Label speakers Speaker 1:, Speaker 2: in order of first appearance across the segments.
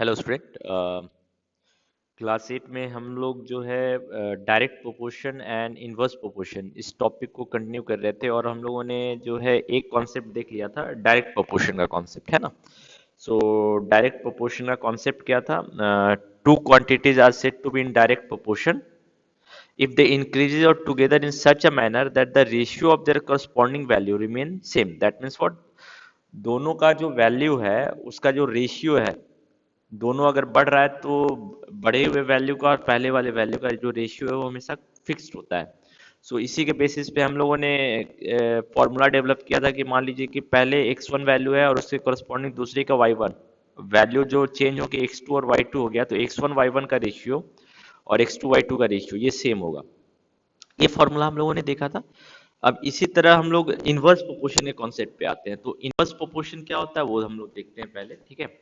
Speaker 1: Hello student. Class 8 में हम लोग जो है direct proportion and inverse proportion इस टॉपिक को कंटिन्यू कर रहे थे और हम लोगों ने जो है एक कॉन्सेप्ट देख लिया था, डायरेक्ट प्रोपोर्शन का कॉन्सेप्ट है ना। सो डायरेक्ट प्रोपोर्शन का कॉन्सेप्ट क्या था? Two quantities are said to be in direct proportion if they increases or together in such a manner that the ratio of their corresponding value remain same. That means what? दोनों का जो value है उसका जो ratio है, दोनों अगर बढ़ रहा है तो बढ़े हुए वैल्यू का और पहले वाले वैल्यू का जो रेशियो है वो हमेशा फिक्स्ड होता है। सो इसी के बेसिस पे हम लोगों ने फॉर्मूला डेवलप किया था कि मान लीजिए कि पहले x1 वैल्यू है और उसके corresponding दूसरी का y1 वैल्यू जो चेंज होकर x2 और y2 हो गया, तो x1 y1 का रेशियो और x2 y2 का रेशियो ये सेम होगा। ये फॉर्मूला हम लोगों ने देखा था। अब इसी तरह हम लोग इनवर्स प्रोपोर्शन के कॉन्सेप्ट पे आते हैं। तो इनवर्स प्रोपोर्शन क्या होता है वो हम लोग देखते हैं पहले, ठीक है।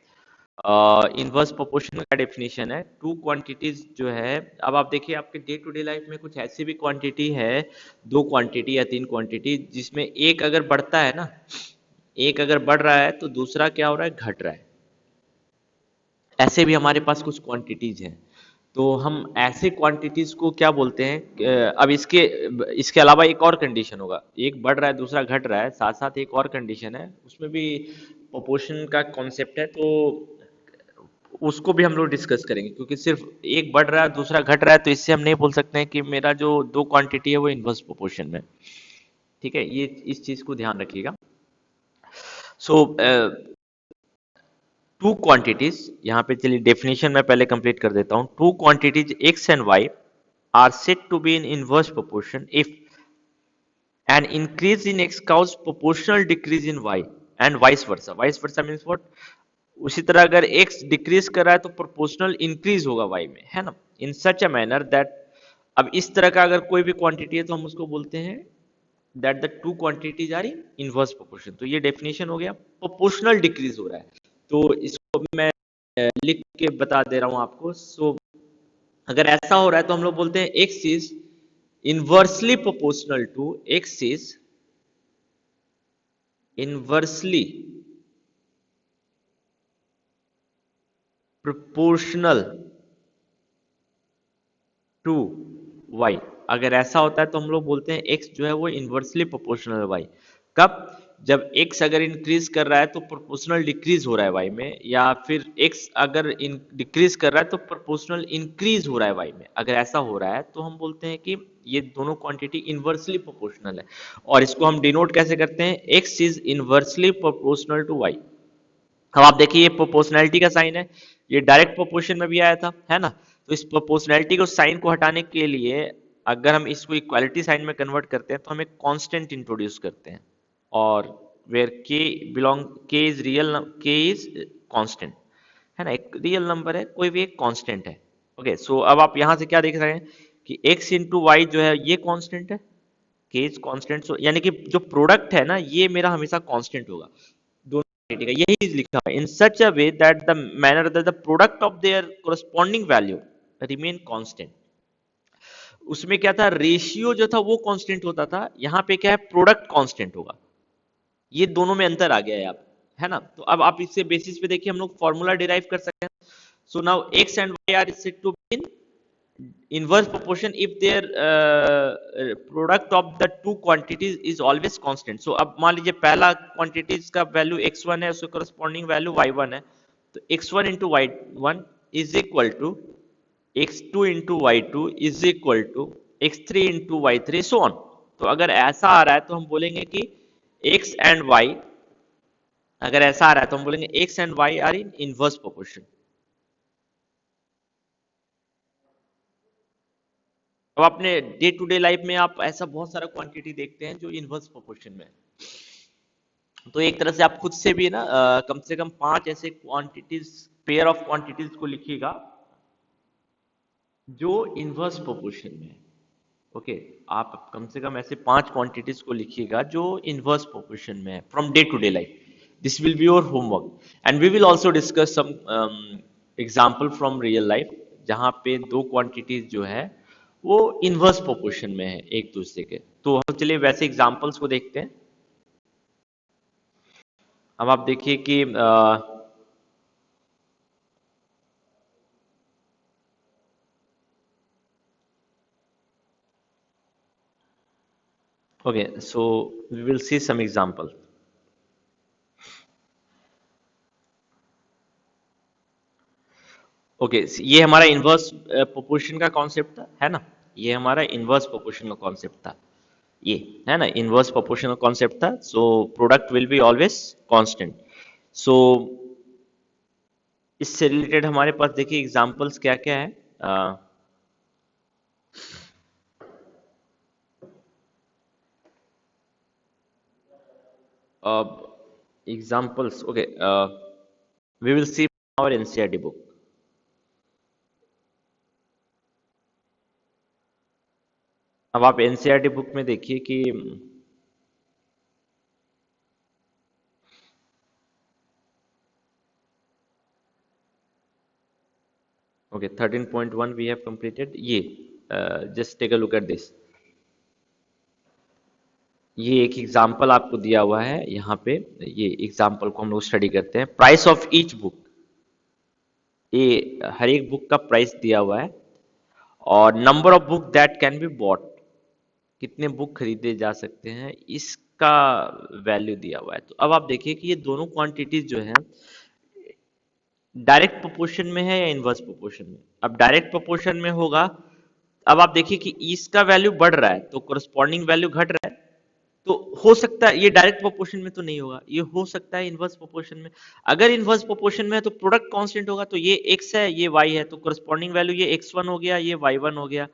Speaker 1: इनवर्स प्रोपोर्शन का डेफिनेशन है टू क्वांटिटीज जो है। अब आप देखिए आपके डे टू डे लाइफ में कुछ ऐसी भी क्वांटिटी है, दो क्वांटिटी या तीन क्वांटिटी, जिसमें एक अगर बढ़ता है ना, एक अगर बढ़ रहा है तो दूसरा क्या हो रहा है, घट रहा है। ऐसे भी हमारे पास कुछ क्वांटिटीज हैं। तो हम ऐसे क्वांटिटीज को क्या बोलते हैं? अब इसके इसके अलावा एक और कंडीशन होगा, एक बढ़ रहा है दूसरा घट रहा है, साथ साथ एक और कंडीशन है, उसमें भी प्रोपोर्शन का कॉन्सेप्ट है। तो उसको भी हम लोग डिस्कस करेंगे, क्योंकि सिर्फ एक बढ़ रहा है दूसरा घट रहा है तो इससे हम नहीं बोल सकते हैं कि मेरा जो दो क्वांटिटी है वो इनवर्स प्रोपोर्शन में। ठीक है, ये इस चीज को ध्यान रखिएगा। सो टू क्वांटिटीज, यहाँ पे चलिए डेफिनेशन मैं पहले कंप्लीट कर देता हूँ। Two quantities X and Y are said to be in inverse proportion if an increase in X cause proportional decrease in Y and vice versa. Vice versa means what? उसी तरह अगर x decrease कर रहा है तो proportional increase होगा y में, है ना। इन सच अ मैनर दैट, अब इस तरह का अगर कोई भी क्वांटिटी है तो हम उसको बोलते हैं that the two quantities are in inverse proportion. तो ये डेफिनेशन हो गया, प्रोपोर्शनल डिक्रीज हो रहा है। तो इसको मैं लिख के बता दे रहा हूं आपको। सो अगर ऐसा हो रहा है तो हम लोग बोलते हैं x is inversely proportional to, x is inversely proportional to Y. अगर ऐसा होता है तो हम लोग बोलते हैं x जो है वो इनवर्सली प्रोपोर्शनल है वाई। कब? जब x अगर इंक्रीज कर रहा है तो प्रोपोर्शनल डिक्रीज हो रहा है y में, या फिर x अगर डिक्रीज कर रहा है तो प्रोपोर्शनल इंक्रीज हो रहा है y में। अगर ऐसा हो रहा है तो हम बोलते हैं कि ये दोनों क्वांटिटी इनवर्सली प्रोपोर्शनल है। और इसको हम डिनोट कैसे करते हैं? x is inversely proportional to y। अब आप देखिए ये प्रोपोर्शनैलिटी का साइन है, ये डायरेक्ट प्रोपोर्शन में भी आया था, है ना। तो इस प्रोपोर्शनैलिटी को साइन को हटाने के लिए अगर हम इसको इक्वालिटी साइन में कन्वर्ट करते हैं तो हम एक कांस्टेंट इंट्रोड्यूस करते हैं। और वेयर के बिलोंग, के इज रियल, के इज कांस्टेंट, है ना। एक रियल नंबर है, कोई भी एक कांस्टेंट है। ओके, सो अब आप यहां से क्या देख रहे हैं कि x इंटू वाई जो है ये कांस्टेंट है, के इज कांस्टेंट। सो यानी कि जो प्रोडक्ट है ना ये मेरा हमेशा कांस्टेंट होगा दोनों का। यही चीज लिखा है in such a way that the manner that the product of their corresponding value remain constant. उसमें क्या था, रेशियो जो था वो कांस्टेंट होता था, यहाँ पे क्या है, प्रोडक्ट कांस्टेंट होगा। ये दोनों में अंतर आ गया है, आप है ना। तो अब आप इससे बेसिस पे देखिए हम लोग फॉर्मूला डिराइव कर सकते हैं। So now X and Y are said to be in inverse proportion if their product of the two quantities is always constant. So अब मान लीजिए पहला quantities का वैल्यू x1 है, उसके corresponding वैल्यू y1 है, तो x1 into y1 is equal to x2 into y2 is equal to x3 into y3 so on। तो अगर ऐसा आ रहा है तो हम बोलेंगे कि x and y, अगर ऐसा आ रहा है तो हम बोलेंगे x and y are in inverse proportion। अब अपने डे टू डे लाइफ में आप ऐसा बहुत सारा क्वांटिटी देखते हैं जो इनवर्स प्रोपोर्शन में है। तो एक तरह से आप खुद से भी ना कम से कम 5 ऐसे क्वांटिटीज, पेयर ऑफ क्वांटिटीज को लिखिएगा जो इनवर्स प्रोपोर्शन में है। ओके, आप कम से कम ऐसे 5 क्वांटिटीज को लिखिएगा जो इनवर्स प्रोपोर्शन में है from day to day life. This will be your homework and we will also discuss some example from real life जहां पे दो क्वांटिटीज जो है वो इनवर्स प्रोपोर्शन में है एक दूसरे के। तो हम चलिए वैसे एग्जांपल्स को देखते हैं। अब आप देखिए कि Okay, so we will see some example. Okay, ये हमारा इन्वर्स प्रोपोर्शन का कॉन्सेप्ट था, है ना? ये हमारा इन्वर्स प्रोपोर्शन का कॉन्सेप्ट था, ये है ना, इन्वर्स प्रोपोर्शन का कॉन्सेप्ट था। So product will be always constant. So इससे रिलेटेड हमारे पास देखिए एग्जांपल्स क्या क्या है। Examples, okay, we will see our NCERT book. अब आप एनसीईआरटी बुक में देखिए कि ओके 13.1 वी हैव कंप्लीटेड। ये just take a look at this. ये एक एग्जाम्पल आपको दिया हुआ है यहाँ पे। ये एग्जाम्पल को हम लोग स्टडी करते हैं। प्राइस ऑफ ईच बुक, ये हर एक बुक का प्राइस दिया हुआ है, और number of book that can be bought, कितने बुक खरीदे जा सकते हैं, इसका वैल्यू दिया हुआ है। तो अब आप देखिए कि ये दोनों क्वांटिटीज जो है डायरेक्ट प्रोपोर्शन में है या इनवर्स प्रोपोर्शन में। अब डायरेक्ट प्रोपोर्शन में होगा, अब आप देखिए कि इसका वैल्यू बढ़ रहा है तो कोरस्पॉन्डिंग वैल्यू घट रहा है। तो हो सकता है ये डायरेक्ट प्रोपोर्शन में तो नहीं होगा, ये हो सकता है इनवर्स प्रोपोर्शन में। अगर इनवर्स प्रोपोर्शन में है तो प्रोडक्ट कांस्टेंट होगा, तो ये x है ये y है, तो कोरस्पॉन्डिंग वैल्यू ये x1 हो गया, ये y1 हो गया,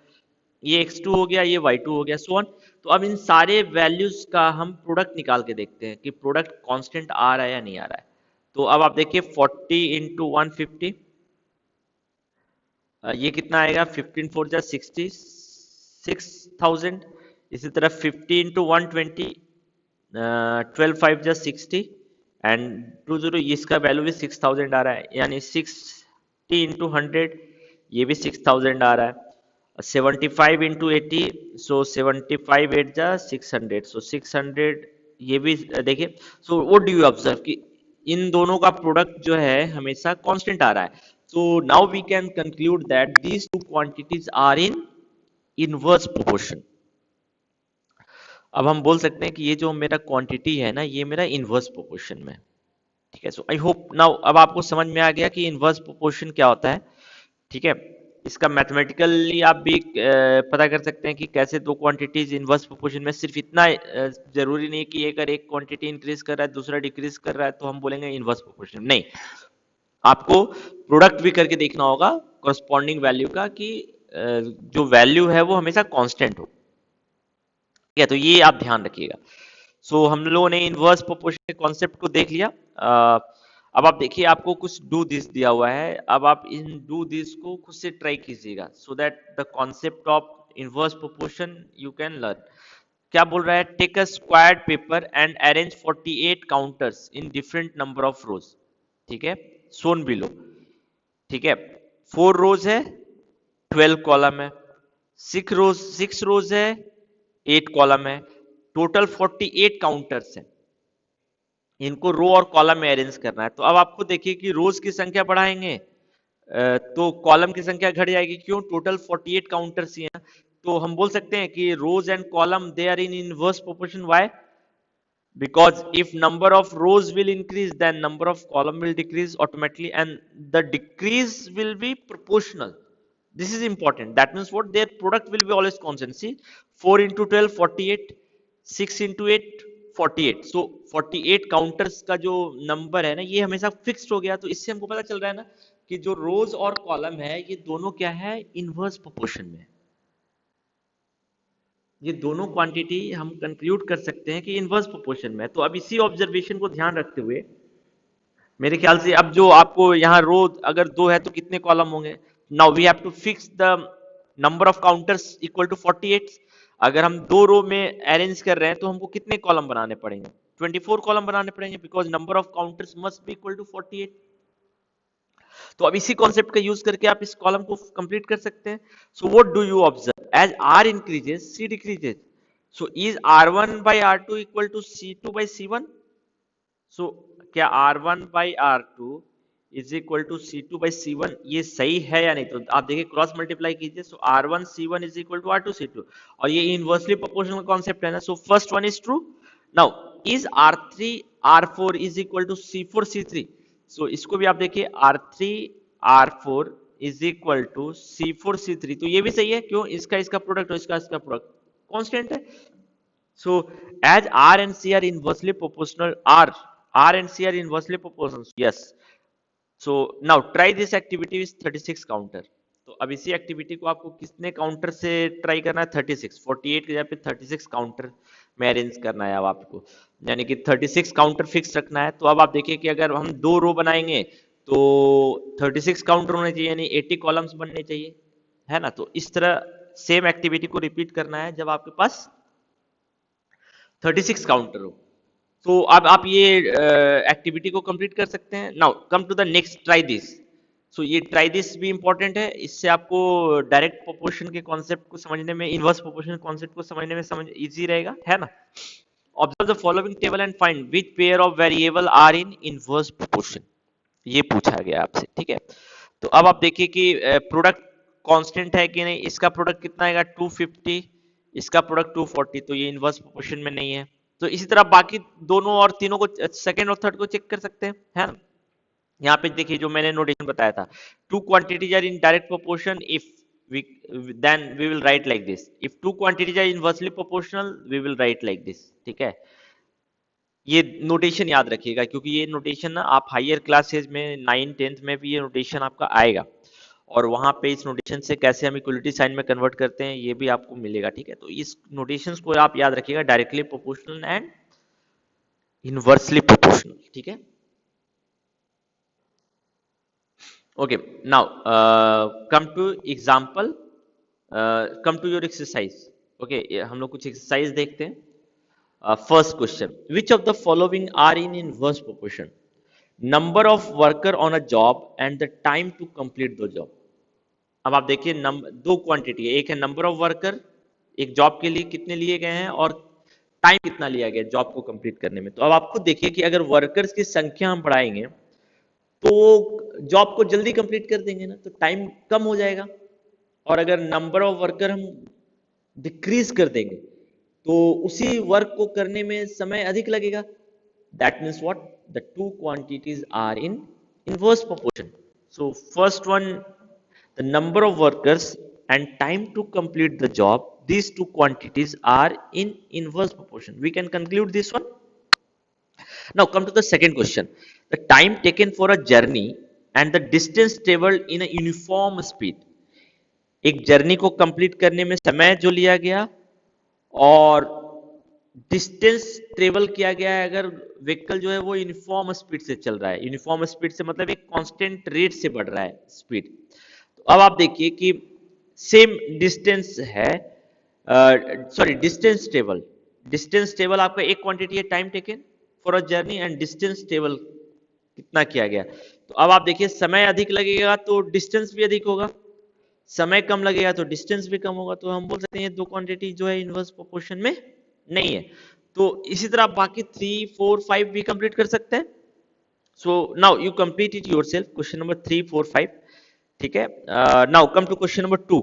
Speaker 1: ये x2 हो गया, ये y2 हो गया, सो ऑन। तो अब इन सारे वैल्यूज का हम प्रोडक्ट निकाल के देखते हैं कि प्रोडक्ट कांस्टेंट आ रहा है या नहीं आ रहा है। तो अब आप देखिए 40 इंटू 150, ये कितना आएगा, 15 4 जा 66,000। इसी तरह 50 इंटू 120, 12 5 जा 60, एंड 20, इसका वैल्यू भी 6,000 आ रहा है, यानी 60 इंटू 100, ये भी 6,000 आ रहा है। 75 इंटू 80, सो 75 8 जा 600, सो 600, ये भी देखिए। सो व्हाट डू यू ऑब्जर्व कि इन दोनों का प्रोडक्ट जो है हमेशा कांस्टेंट आ रहा है। So now we can conclude that these two quantities are in inverse proportion. अब हम बोल सकते हैं कि ये जो मेरा क्वांटिटी है ना, ये मेरा इनवर्स प्रोपोर्शन में है। ठीक है, सो आई होप नाउ अब आपको समझ में आ गया कि इनवर्स प्रोपोर्शन क्या होता है। ठीक है, इसका मैथमेटिकली आप भी पता कर सकते हैं कि कैसे दो क्वांटिटीज इनवर्स प्रोपोर्शन में। सिर्फ इतना जरूरी नहीं कि अगर एक क्वांटिटी इंक्रीज कर रहा है दूसरा डिक्रीज कर रहा है तो हम बोलेंगे इनवर्स प्रोपोर्शन, नहीं। आपको प्रोडक्ट भी करके देखना होगा कॉरस्पॉन्डिंग वैल्यू का कि जो वैल्यू है वो हमेशा कांस्टेंट हो। ठीक है, तो ये आप ध्यान रखिएगा। सो हम लोगों ने इनवर्स प्रोपोर्शन के कॉन्सेप्ट को देख लिया। अब आप देखिए आपको कुछ डू दिस दिया हुआ है, अब आप इन डू दिस को खुद से ट्राई कीजिएगा so that the concept of inverse proportion you can learn. क्या बोल रहा है, take a squared paper and arrange 48 counters in different number of rows. ठीक है, सोन बिलो। ठीक है, 4 रोज है, 12 कॉलम है, 6 रोज है, 8 कॉलम है, टोटल 48 काउंटर्स हैं। इनको रो और कॉलम में अरेंज करना है। तो अब आपको देखिए कि रोज की संख्या बढ़ाएंगे तो कॉलम की संख्या घट जाएगी। क्यों, टोटल 48 काउंटर्स ही हैं। तो हम बोल सकते हैं कि rows and column they are in inverse proportion. Why? Because if number of rows will increase then number of column will decrease automatically, and the decrease will be proportional. This is important. That means what, their product will be always constant. See, 4 into 12 48, 6 into 8 48, so 48 counters का जो number है ना ये हमेशा fixed हो गया। तो इससे हमको पता चल रहा है ना कि जो रोज और कॉलम है ये दोनों क्या है, इनवर्स प्रोपोर्शन में। ये दोनों क्वांटिटी हम कंक्लूड कर सकते हैं कि इनवर्स प्रोपोर्शन में है। तो अब इसी ऑब्जर्वेशन को ध्यान रखते हुए मेरे ख्याल से अब जो आपको यहाँ रो अगर 2 है तो कितने कॉलम होंगे। Now we have to fix the number of counters equal to 48। अगर हम 2 रो में अरेंज कर रहे हैं तो हमको कितने कॉलम बनाने पड़ेंगे, 24 कॉलम बनाने पड़ेंगे, because number of counters must be equal to 48। तो अब इसी कॉन्सेप्ट का यूज करके आप इस कॉलम को कंप्लीट कर सकते हैं। So what do you observe, as R increases C decreases, so is R1 by R2 equal to C2 by C1। So क्या R1 by R2 is equal to C2/C1, ये सही है या नहीं? तो आप देखिए क्रॉस मल्टीप्लाई कीजिए, सो R1C1 is equal to R2C2, और ये इनवर्सली प्रोपोर्शनल कॉन्सेप्ट है ना, so first one is true. Now is R3R4 is equal to C4C3, so इसको भी आप देखिए R3R4 is equal to C4C3, तो ये भी सही है। क्यों? इसका इसका प्रोडक्ट और इसका प्रोडक्ट कांस्टेंट है। So as R and C are inversely proportional, R and C are inversely proportional. Yes. So now try this activity with 36 counter. तो अब इसी एक्टिविटी को आपको कितने काउंटर से ट्राई करना है? 36, 48 की जगह पे 36 काउंटर में अरेंज करना है अब आपको, यानी कि 36 काउंटर फिक्स रखना है। तो अब आप देखिए कि अगर हम 2 रो बनाएंगे तो 36 काउंटर होने चाहिए, यानी 80 कॉलम्स बनने चाहिए, है ना। तो इस तरह सेम एक्टिविटी को रिपीट करना है जब आपके पास 36 काउंटर हो। तो अब आप ये एक्टिविटी को कंप्लीट कर सकते हैं। Now come to the next, try this. So ये ट्राई दिस भी इंपॉर्टेंट है, इससे आपको डायरेक्ट प्रोपोर्शन के कॉन्सेप्ट को समझने में, इनवर्स प्रोपोर्शन कॉन्सेप्ट को समझने में इजी रहेगा, है ना। Observe the following table and find which pair of variable are in inverse proportion, ये पूछा गया आपसे, ठीक है। तो अब आप देखिए कि प्रोडक्ट कांस्टेंट है कि नहीं। इसका प्रोडक्ट कितना आएगा? 250, इसका प्रोडक्ट 240, तो ये इनवर्स प्रोपोर्शन में नहीं है। तो इसी तरह बाकी दोनों और तीनों को, सेकंड और थर्ड को चेक कर सकते हैं, है ना। यहाँ पे देखिए जो मैंने नोटेशन बताया था, two quantities are in direct proportion if we then we will write like this, if two quantities are inversely proportional we will write like this, ठीक है। ये नोटेशन याद रखिएगा, क्योंकि ये नोटेशन ना आप हायर क्लासेज में 9th-10th में भी ये नोटेशन आपका आएगा, और वहां पे इस नोटेशन से कैसे हम इक्वलिटी साइन में कन्वर्ट करते हैं ये भी आपको मिलेगा, ठीक है। तो इस नोटेशंस को आप याद रखिएगा, directly proportional and inversely proportional, ठीक है। Okay, now come to example, come to your exercise. Okay, हम लोग कुछ एक्सरसाइज देखते हैं। First question, which of the following are in inverse proportion? Number of worker on a job and the time to complete the job. अब आप देखिए दो quantity है, एक है नंबर ऑफ वर्कर, एक जॉब के लिए कितने लिए गए हैं, और टाइम कितना लिया गया जॉब को कंप्लीट करने में। तो अब आप खुद देखिए कि अगर वर्कर्स की संख्या हम बढ़ाएंगे तो जॉब को जल्दी कंप्लीट कर देंगे ना, तो टाइम कम हो जाएगा। और अगर नंबर ऑफ वर्कर हम डिक्रीज कर देंगे तो उसी वर्क को करने में समय अधिक लगेगा। That means what? The two quantities are in inverse proportion. So first one, the number of workers and time to complete the job, these two quantities are in inverse proportion. We can conclude this one. Now come to the second question, the time taken for a journey and the distance traveled in a uniform speed. एक journey को complete करने में समय जो लिया गया और distance travel किया गया है, अगर व्हीकल जो है वो यूनिफॉर्म स्पीड से चल रहा है। यूनिफॉर्म स्पीड से मतलब एक कांस्टेंट रेट से बढ़ रहा है स्पीड। तो अब आप देखिए कि सेम डिस्टेंस है, सॉरी डिस्टेंस टेबल आपका एक क्वांटिटी है, time taken for a journey, and distance table कितना किया गया। तो अब आप देखिए समय अधिक लगेगा तो डिस्टेंस भी अधिक होगा, समय कम लगेगा तो डिस्टेंस भी कम होगा। तो हम बोल सकते हैं दो क्वांटिटी जो है इनवर्स प्रोपोर्शन में नहीं है। तो इसी तरह बाकी 3, 4, 5 भी कंप्लीट कर सकते हैं। So now you complete it yourself, question number 3, 4, 5, ठीक है। Now come to question number 2।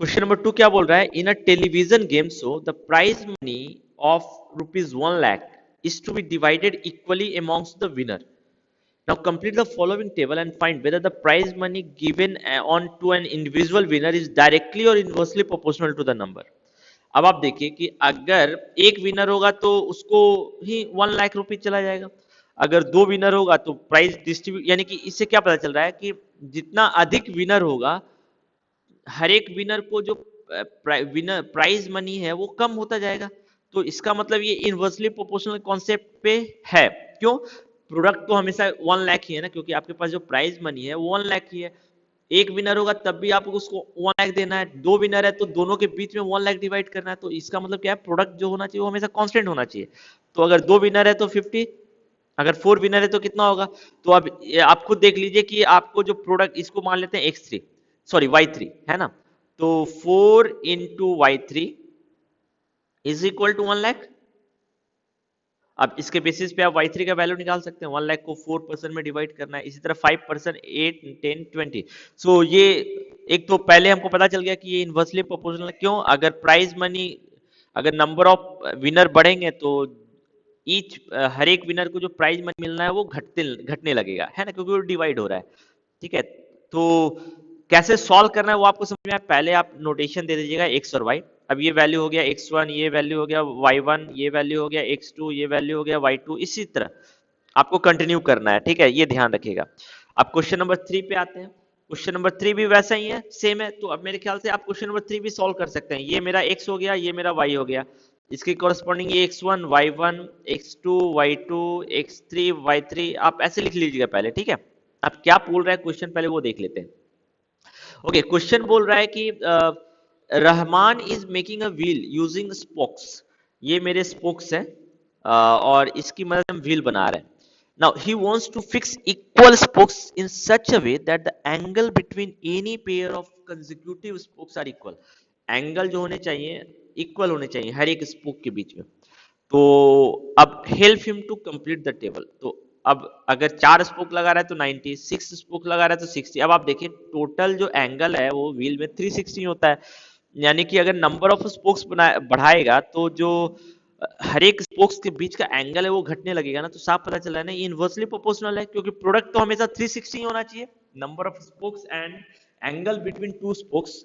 Speaker 1: Question number 2 क्या बोल रहा है? In a television game show the prize money of ₹1 lakh is to be divided equally amongst the winner. Now complete the following table and find whether the prize money given on to an individual winner is directly or inversely proportional to the number. अब आप देखिए कि अगर एक winner होगा तो उसको ही 1 लाख रुपए चला जाएगा। अगर दो विनर होगा तो प्राइज डिस्ट्रीब्यूट, यानी कि इससे क्या पता चल रहा है कि जितना अधिक विनर होगा, हर एक विनर को जो विनर प्राइज मनी है वो कम होता जाएगा। तो इसका मतलब ये इनवर्सली प्रोपोर्शनल कॉन्सेप्ट पे है। क्यों? प्रोडक्ट तो हमेशा 1 लाख ही है ना, क्योंकि आपके पास जो प्राइज मनी है वो 1 लाख ही है। एक विनर होगा तब भी आपको उसको 1 लाख देना है, दो विनर है तो दोनों के बीच में 1 लाख डिवाइड करना है। तो इसका मतलब क्या है? प्रोडक्ट जो होना चाहिए वो हमेशा कांस्टेंट होना चाहिए। तो अगर दो विनर है तो 50, अगर 4 विनर है तो कितना होगा? तो अब आप खुद देख लीजिए कि आपको जो प्रोडक्ट, इसको मान लेते हैं X3, सॉरी Y3, है ना। तो 4 into Y3 is equal to 1 lakh. अब इसके बेसिस पे आप y3 का वैल्यू निकाल सकते हैं। 1 लाख को 4% में डिवाइड करना है, इसी तरह 5%, 8, 10, 20। सो ये एक तो पहले हमको पता चल गया कि ये इन्वर्सली प्रोपोर्शनल है। क्यों? अगर प्राइज मनी, अगर नंबर ऑफ विनर बढ़ेंगे तो ईच हर एक विनर को जो प्राइज मनी मिलना है वो घटने लगेगा, है ना, क्योंकि वो डिवाइड हो रहा है। ठीक है, तो कैसे सॉल्व करना है वो आपको समझ में आया। पहले आप नोटेशन दे दीजिएगा एक्स और वाई। अब ये वैल्यू हो गया x1, ये वैल्यू हो गया y1, ये वैल्यू हो गया x2, ये वैल्यू हो गया y2, इसी तरह आपको कंटिन्यू करना है। ठीक है, ये ध्यान रखिएगा। अब क्वेश्चन नंबर 3 पे आते हैं। क्वेश्चन नंबर 3 भी वैसा ही है, सेम है। तो अब मेरे ख्याल से आप क्वेश्चन नंबर 3 भी सॉल्व कर सकते हैं। ये मेरा x हो गया, ये मेरा y हो गया, इसके कॉरेस्पॉन्डिंग ये x1, y1, x2, y2, x3, y3 आप ऐसे लिख लीजिएगा पहले। ठीक है, अब क्या बोल रहा है क्वेश्चन, पहले वो देख लेते हैं। ओके, क्वेश्चन बोल रहा है कि Rahman is making a wheel using spokes. ये मेरे स्पोक्स हैं और इसकी मदद से हम व्हील बना रहे हैं। Now he wants to fix equal spokes in such a way that the angle between any pair of consecutive spokes are equal. Angle जो होने चाहिए इक्वल होने चाहिए हर एक स्पोक के बीच में। तो अब help him to complete the table. तो अब अगर 4 स्पोक लगा रहा है तो 90, 6 स्पोक लगा रहा है तो 60। अब आप देखिए टोटल जो एंगल है वो व्हील में 360 होता है। यानी कि अगर नंबर ऑफ स्पोक्स बढ़ाएगा तो जो हर एक स्पोक्स के बीच का एंगल है वो घटने लगेगा ना। तो साफ पता चला है ना, ये इनवर्सली प्रोपोर्शनल है, क्योंकि प्रोडक्ट तो हमेशा 360 होना चाहिए। Number of spokes and angle between two spokes,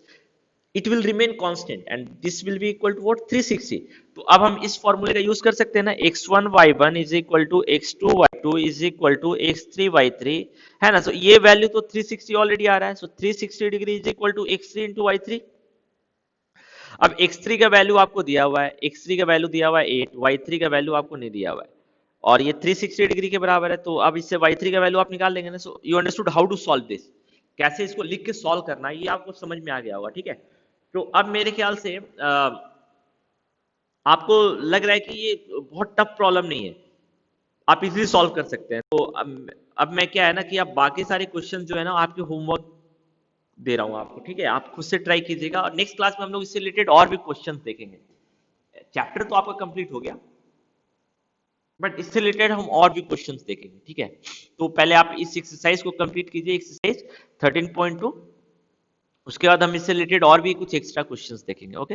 Speaker 1: it will remain constant and this will be equal to what, 360। तो अब हम इस फॉर्मूले का यूज कर सकते हैं ना, x1 y1 is equal to x2 y2 is equal to x3 y3, है ना। सो ये वैल्यू तो 360 ऑलरेडी आ रहा है। So 360 degree is equal to x3 into y3। अब x3 का वैल्यू आपको दिया हुआ है, x3 का वैल्यू दिया हुआ है 8, y3 का वैल्यू आपको नहीं दिया हुआ है, और ये 360 डिग्री के बराबर है। तो अब इससे y3 का वैल्यू आप निकाल लेंगे ना। So you understood how to solve this, कैसे इसको लिख के सॉल्व करना है, ये आपको समझ में आ गया होगा। ठीक है, तो अब मेरे ख्याल से आपको लग रहा है कि ये बहुत टफ प्रॉब्लम नहीं है, आप इजीली सॉल्व कर सकते हैं। तो अब मैं क्या है ना कि आप बाकी सारे क्वेश्चन जो है ना आपके होमवर्क दे रहा हूं आपको। ठीक है, आप खुद से ट्राई कीजिएगा, और नेक्स्ट क्लास में हम लोग इससे रिलेटेड और भी क्वेश्चंस देखेंगे। चैप्टर तो आपका कंप्लीट हो गया, बट इससे रिलेटेड हम और भी क्वेश्चंस देखेंगे। ठीक है, तो पहले आप इस एक्सरसाइज को कंप्लीट कीजिए, एक्सरसाइज 13.2। उसके बाद हम इससे रिलेटेड और भी कुछ एक्स्ट्रा क्वेश्चंस देखेंगे। ओके।